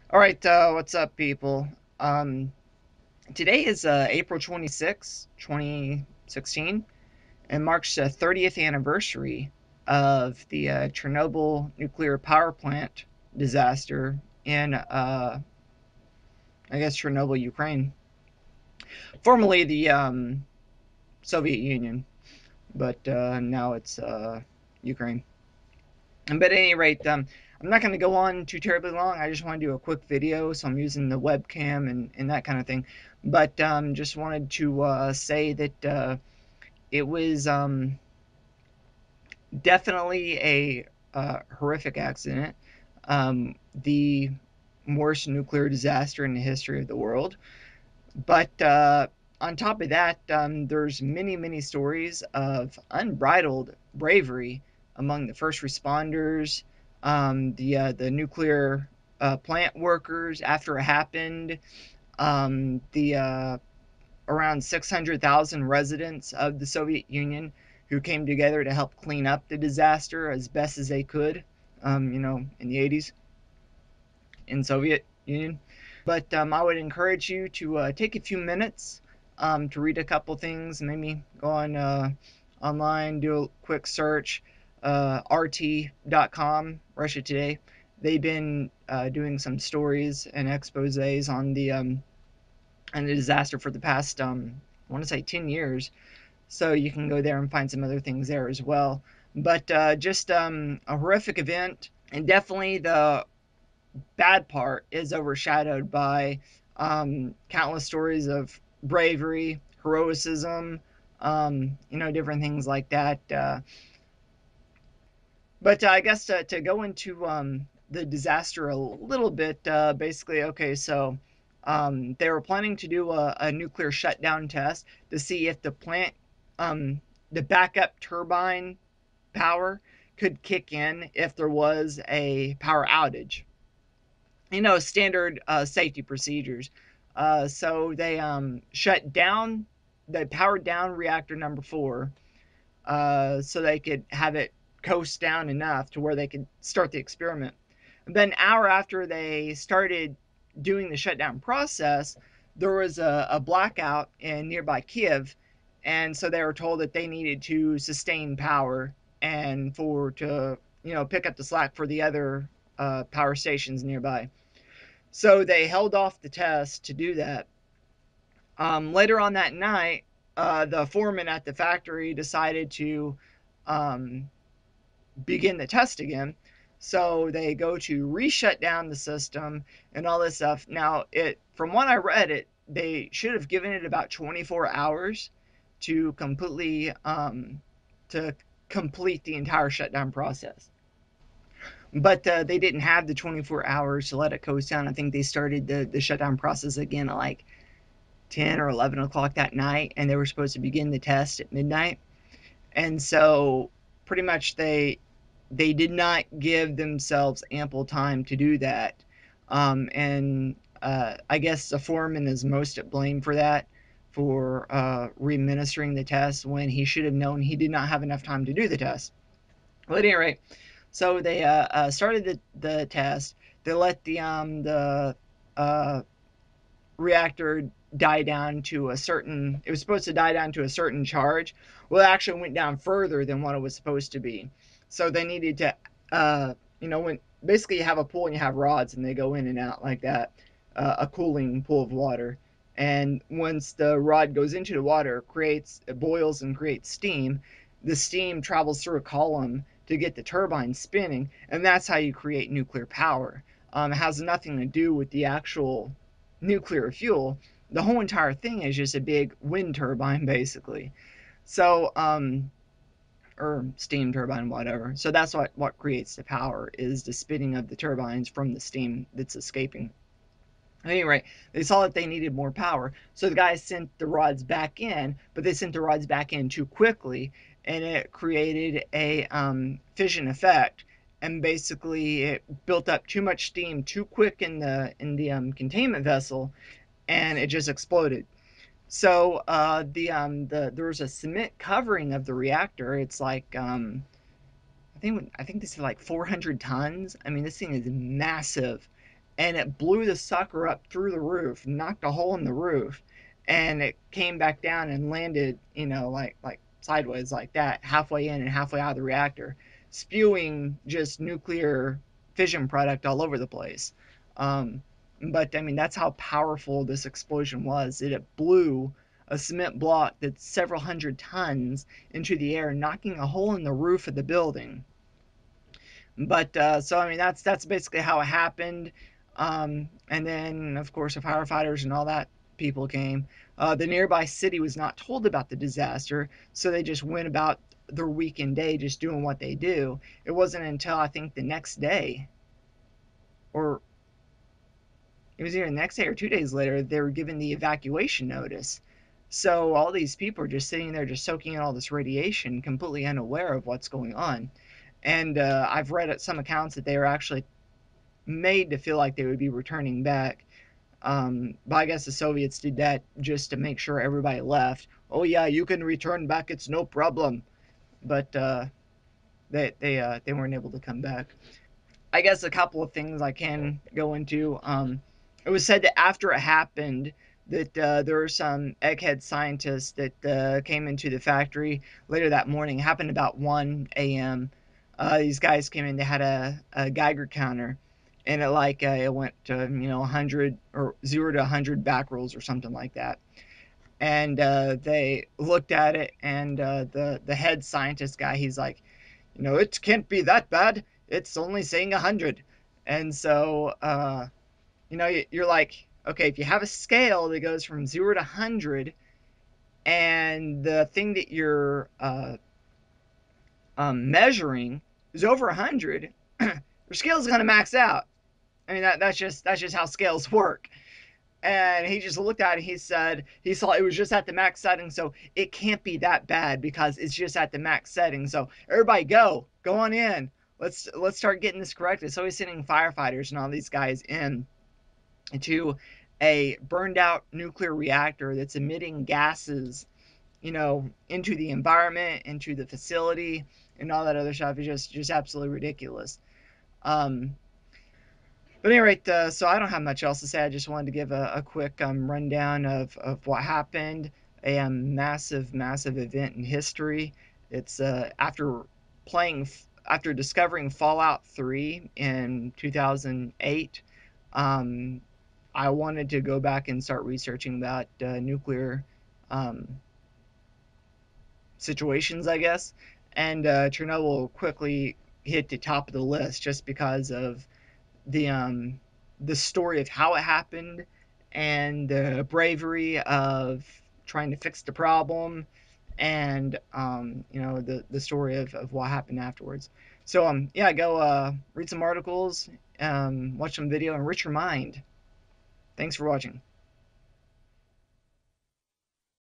All right, what's up, people? Um, Today is April 26, 2016, and marks the 30th anniversary of the Chernobyl nuclear power plant disaster in, I guess, Chernobyl, Ukraine, formerly the Soviet Union, but now it's Ukraine. But at any rate, I'm not going to go on too terribly long. I just want to do a quick video, so I'm using the webcam and that kind of thing. But just wanted to say that it was definitely a horrific accident, the worst nuclear disaster in the history of the world. But on top of that, there's many stories of unbridled bravery among the first responders, the nuclear plant workers after it happened, the around 600,000 residents of the Soviet Union who came together to help clean up the disaster as best as they could, in the 80s in Soviet Union. But I would encourage you to take a few minutes to read a couple things, maybe go on online, do a quick search. RT.com, Russia Today. They've been doing some stories and exposés on the disaster for the past, I want to say 10 years. So you can go there and find some other things there as well. But just a horrific event, and definitely the bad part is overshadowed by countless stories of bravery, heroism, different things like that. But I guess to go into the disaster a little bit, basically, okay, so they were planning to do a nuclear shutdown test to see if um, the backup turbine power could kick in if there was a power outage. Standard safety procedures. So they shut down, they powered down reactor number 4, so they could have it coast down enough to where they could start the experiment. And then, an hour after they started doing the shutdown process, there was a blackout in nearby Kiev, and so they were told that they needed to sustain power and for to pick up the slack for the other power stations nearby. So they held off the test to do that. Later on that night, the foreman at the factory decided to um, begin the test again. So they go to re-shut down the system and all this stuff. Now, from what I read, they should have given it about 24 hours to to complete the entire shutdown process. But they didn't have the 24 hours to let it coast down. I think they started the shutdown process again at like 10 or 11 o'clock that night, and they were supposed to begin the test at midnight. And so pretty much they did not give themselves ample time to do that. And I guess the foreman is most at blame for that, for re-administering the test when he should have known he did not have enough time to do the test. Well, at any rate, so they started the test. They let the uh, reactor die down to a certain, it was supposed to die down to a certain charge. Well, it actually went down further than what it was supposed to be. So they needed to when basically you have a pool and you have rods and they go in and out like that, a cooling pool of water. And once the rod goes into the water, it boils and creates steam. The steam travels through a column to get the turbine spinning, and that's how you create nuclear power. It has nothing to do with the actual nuclear fuel. The whole entire thing is just a big wind turbine, basically. So, or steam turbine, whatever. So that's what creates the power, is the spinning of the turbines from the steam that's escaping. Anyway, they saw that they needed more power, so the guys sent the rods back in, but they sent the rods back in too quickly, and it created a fission effect, and basically it built up too much steam too quick in the containment vessel, and it just exploded. So there was a cement covering of the reactor. It's like I think this is like 400 tons. I mean, this thing is massive, and it blew the sucker up through the roof, knocked a hole in the roof, and it came back down and landed, like sideways like that, halfway in and halfway out of the reactor, spewing just nuclear fission product all over the place. Um, but I mean, that's how powerful this explosion was. It blew a cement block that's several hundred tons into the air, knocking a hole in the roof of the building. But so I mean, that's basically how it happened. And then of course the firefighters and all that people came. The nearby city was not told about the disaster, so they just went about their weekend day just doing what they do. It wasn't until I think the next day, or it was either the next day or 2 days later, they were given the evacuation notice. So all these people are just sitting there, just soaking in all this radiation, completely unaware of what's going on. And I've read at some accounts that they were actually made to feel like they would be returning back. But I guess the Soviets did that just to make sure everybody left. Oh yeah, you can return back. It's no problem. But they weren't able to come back. I guess a couple of things I can go into. It was said that after it happened, that there were some egghead scientists that came into the factory later that morning. It happened about 1 a.m. These guys came in. They had a Geiger counter, and it went to 100 or 0 to 100 back rolls or something like that. And they looked at it, and the head scientist guy, he's like, it can't be that bad. It's only saying 100. And so, you're like, okay, if you have a scale that goes from 0 to 100, and the thing that you're measuring is over 100, your scale's going to max out. I mean, that's just how scales work. And he just looked at it. He said he saw it was just at the max setting, so it can't be that bad because it's just at the max setting. So everybody, go on in. Let's start getting this corrected. So he's sending firefighters and all these guys in to a burned out nuclear reactor that's emitting gases, into the environment, into the facility, and all that other stuff is just absolutely ridiculous. Um, but anyway, so I don't have much else to say. I just wanted to give a quick rundown of what happened. A massive, massive event in history. It's after discovering Fallout 3 in 2008. Um, I wanted to go back and start researching about nuclear um, situations, I guess. And Chernobyl quickly hit the top of the list just because of the um the story of how it happened and the bravery of trying to fix the problem, and the story of what happened afterwards. So yeah, go read some articles, watch some video, enrich your mind. Thanks for watching.